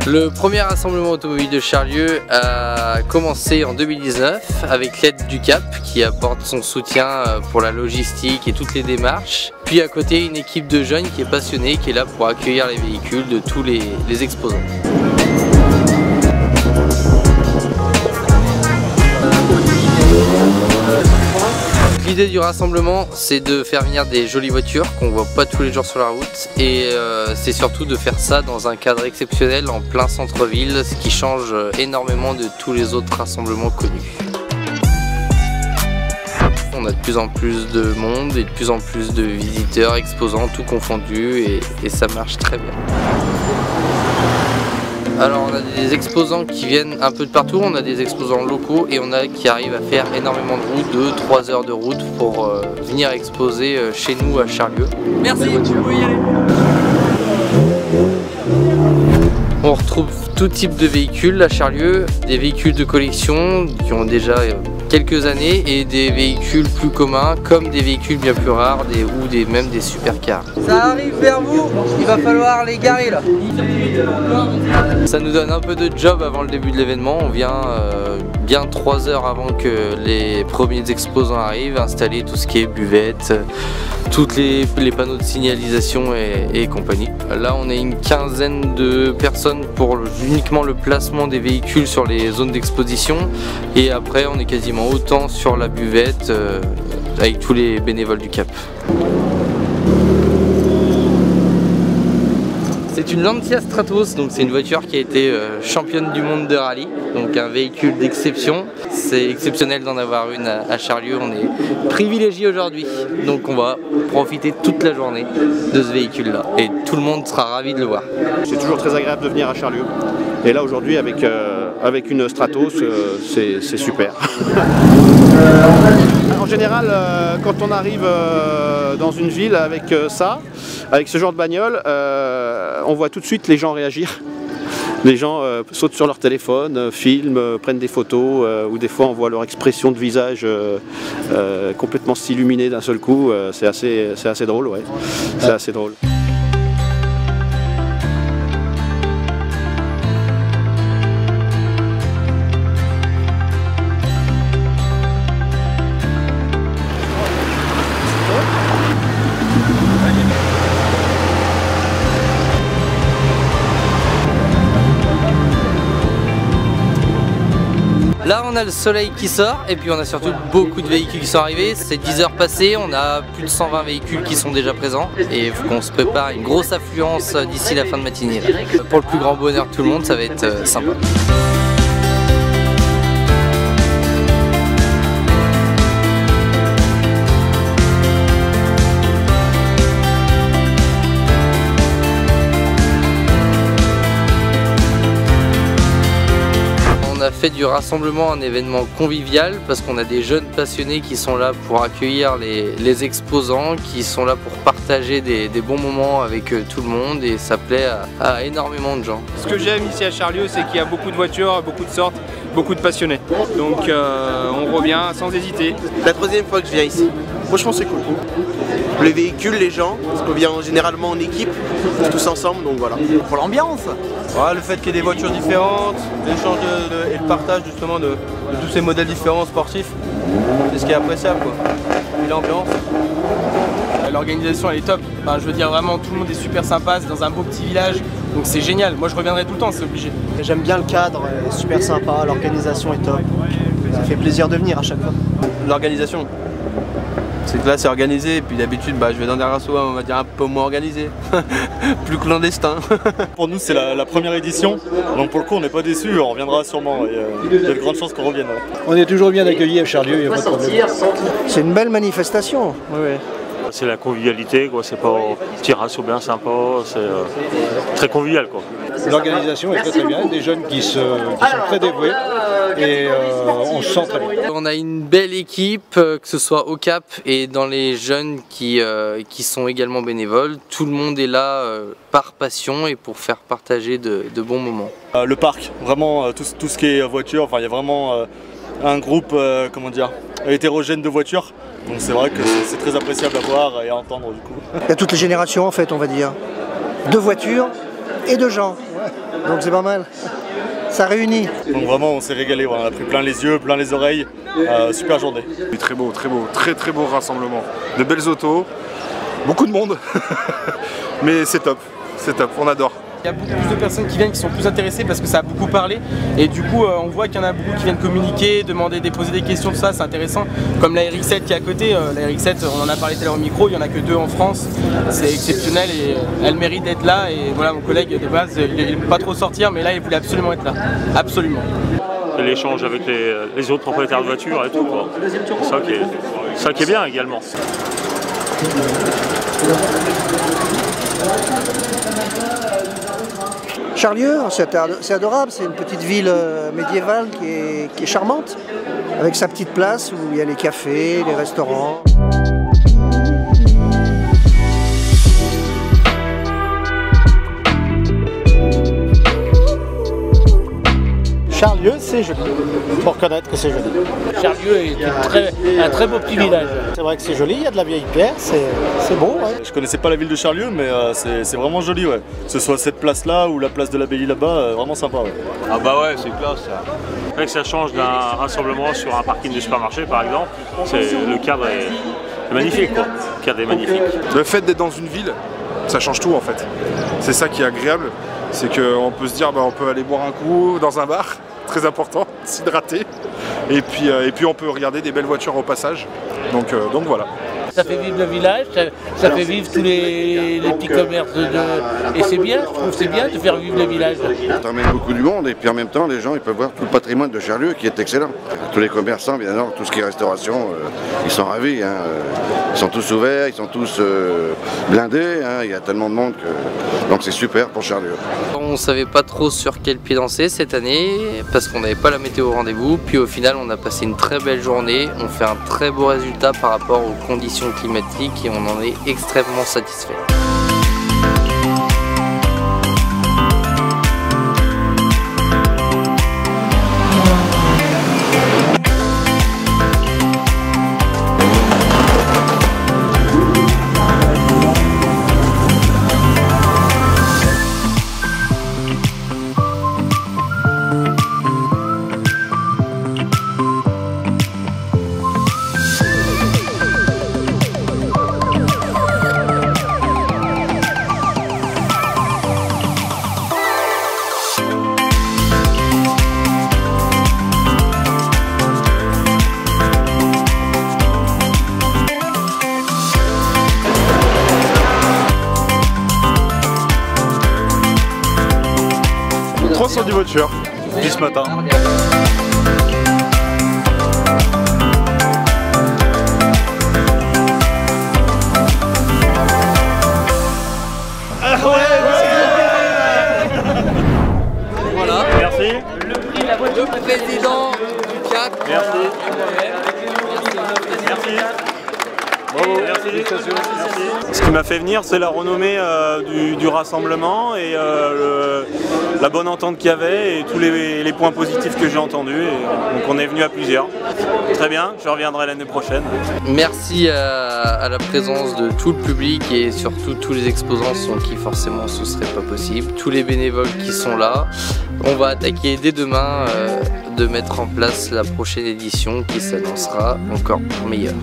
Le premier rassemblement automobile de Charlieu a commencé en 2019 avec l'aide du CAP qui apporte son soutien pour la logistique et toutes les démarches. Puis à côté une équipe de jeunes qui est passionnée, qui est là pour accueillir les véhicules de tous les exposants. L'idée du rassemblement, c'est de faire venir des jolies voitures qu'on voit pas tous les jours sur la route et c'est surtout de faire ça dans un cadre exceptionnel en plein centre-ville, ce qui change énormément de tous les autres rassemblements connus. On a de plus en plus de monde et de plus en plus de visiteurs, exposants, tout confondu et ça marche très bien. Alors on a des exposants qui viennent un peu de partout, on a des exposants locaux et on a qui arrivent à faire énormément de route, 2-3 heures de route pour venir exposer chez nous à Charlieu. Merci, vous pouvez y aller. On retrouve tout type de véhicules à Charlieu, des véhicules de collection qui ont déjà quelques années et des véhicules plus communs comme des véhicules bien plus rares ou même des supercars. Ça arrive vers vous, il va falloir les garer là. Ça nous donne un peu de job avant le début de l'événement, on vient bien 3 heures avant que les premiers exposants arrivent, installer tout ce qui est buvette, tous les panneaux de signalisation et compagnie. Là on est une quinzaine de personnes pour uniquement le placement des véhicules sur les zones d'exposition et après on est quasiment autant sur la buvette avec tous les bénévoles du CAP. C'est une Lancia Stratos, donc c'est une voiture qui a été championne du monde de rallye, donc un véhicule d'exception. C'est exceptionnel d'en avoir une à Charlieu, on est privilégié aujourd'hui, donc on va profiter toute la journée de ce véhicule-là et tout le monde sera ravi de le voir. C'est toujours très agréable de venir à Charlieu et là aujourd'hui avec une Stratos c'est super. En général, quand on arrive dans une ville avec ce genre de bagnole, on voit tout de suite les gens réagir. Les gens sautent sur leur téléphone, filment, prennent des photos, ou des fois on voit leur expression de visage complètement s'illuminer d'un seul coup. C'est assez drôle, ouais. C'est assez drôle. Là on a le soleil qui sort et puis on a surtout beaucoup de véhicules qui sont arrivés. C'est 10 heures passées, on a plus de 120 véhicules qui sont déjà présents et il faut qu'on se prépare à une grosse affluence d'ici la fin de matinée. Pour le plus grand bonheur de tout le monde, ça va être sympa. On a fait du rassemblement un événement convivial parce qu'on a des jeunes passionnés qui sont là pour accueillir les exposants, qui sont là pour partager des bons moments avec tout le monde et ça plaît à énormément de gens. Ce que j'aime ici à Charlieu, c'est qu'il y a beaucoup de voitures, beaucoup de sortes, beaucoup de passionnés. Donc on revient sans hésiter. La troisième fois que je viens ici. Franchement c'est cool. Les véhicules, les gens, parce qu'on vient généralement en équipe, tous ensemble, donc voilà. Pour l'ambiance. Ouais, le fait qu'il y ait des voitures différentes, l'échange et le partage justement de tous ces modèles différents sportifs, c'est ce qui est appréciable quoi. Et l'ambiance. L'organisation elle est top, enfin, je veux dire vraiment tout le monde est super sympa, c'est dans un beau petit village, donc c'est génial, moi je reviendrai tout le temps, c'est obligé. J'aime bien le cadre, super sympa, l'organisation est top, ça fait plaisir de venir à chaque fois. L'organisation. C'est que là c'est organisé et puis d'habitude je vais dans des rassos on va dire un peu moins organisés, plus clandestin. Pour nous c'est la première édition, donc pour le coup on n'est pas déçus, on reviendra sûrement, il y a de grandes chances qu'on revienne. Ouais. On est toujours bien accueillis à Charlieu, il n'y a pas de problème. C'est une belle manifestation. Ouais. C'est la convivialité, c'est pas un petit rasso bien sympa, c'est très convivial quoi. L'organisation est très bien, des jeunes qui sont très dévoués et on se sent très bien. On a une belle équipe, que ce soit au CAP et dans les jeunes qui sont également bénévoles. Tout le monde est là par passion et pour faire partager de bons moments. Le parc, vraiment tout ce qui est voiture, il y a vraiment un groupe hétérogène de voitures. Donc c'est vrai que c'est très appréciable à voir et à entendre du coup. Il y a toutes les générations en fait on va dire. De voitures et de gens. donc c'est pas mal. Ça réunit. Donc vraiment on s'est régalé, voilà. On a pris plein les yeux, plein les oreilles, super journée. Très beau, très beau rassemblement. De belles autos, beaucoup de monde, mais c'est top, on adore. Il y a beaucoup plus de personnes qui viennent qui sont plus intéressées parce que ça a beaucoup parlé et du coup on voit qu'il y en a beaucoup qui viennent communiquer, poser des questions, tout ça c'est intéressant. Comme la RX-7 qui est à côté, la RX-7 on en a parlé tout à l'heure au micro, il n'y en a que 2 en France, c'est exceptionnel et elle mérite d'être là et voilà mon collègue de base il ne peut pas trop sortir mais là il voulait absolument être là, absolument. L'échange avec les autres propriétaires de voitures et tout quoi. C'est ça qui est bien également. Charlieu, c'est adorable, c'est une petite ville médiévale qui est charmante, avec sa petite place où il y a les cafés, les restaurants. Charlieu, c'est joli. Il faut reconnaître que c'est joli. Charlieu est un très beau petit village. C'est vrai que c'est joli, il y a de la vieille pierre, c'est beau. Ouais. Je connaissais pas la ville de Charlieu, mais c'est vraiment joli. Ouais. Que ce soit cette place-là ou la place de l'abbaye là-bas, vraiment sympa. Ouais. Ah bah ouais, c'est classe ça. C'est vrai que ça change d'un rassemblement sur un parking de supermarché par exemple. Le cadre est magnifique quoi. Le cadre est magnifique. Le fait d'être dans une ville, ça change tout en fait. C'est ça qui est agréable. C'est qu'on peut se dire on peut aller boire un coup dans un bar, très important, s'hydrater, et puis on peut regarder des belles voitures au passage, donc voilà. Ça fait vivre le village, ça fait vivre tous les petits commerces et c'est bien, je trouve c'est bien de faire vivre le village. Ça ramène beaucoup du monde et puis en même temps les gens ils peuvent voir tout le patrimoine de Charlieu qui est excellent. Tous les commerçants, bien sûr, tout ce qui est restauration, ils sont ravis. Hein. Ils sont tous ouverts, ils sont tous blindés, hein. Il y a tellement de monde que... Donc c'est super pour Charlieu. On ne savait pas trop sur quel pied danser cette année parce qu'on n'avait pas la météo au rendez-vous. Puis au final on a passé une très belle journée, on fait un très beau résultat par rapport aux conditions climatiques et on en est extrêmement satisfait. Sur des voitures, depuis ce matin. Voilà. Merci. Le président du CAC. Merci. Merci. Bravo. Merci. Ce qui m'a fait venir, c'est la renommée du rassemblement et la bonne entente qu'il y avait et tous les points positifs que j'ai entendus. Donc on est venu à plusieurs. Très bien, je reviendrai l'année prochaine. Merci à la présence de tout le public et surtout tous les exposants sans qui forcément ce serait pas possible. Tous les bénévoles qui sont là. On va attaquer dès demain de mettre en place la prochaine édition qui s'annoncera encore meilleure.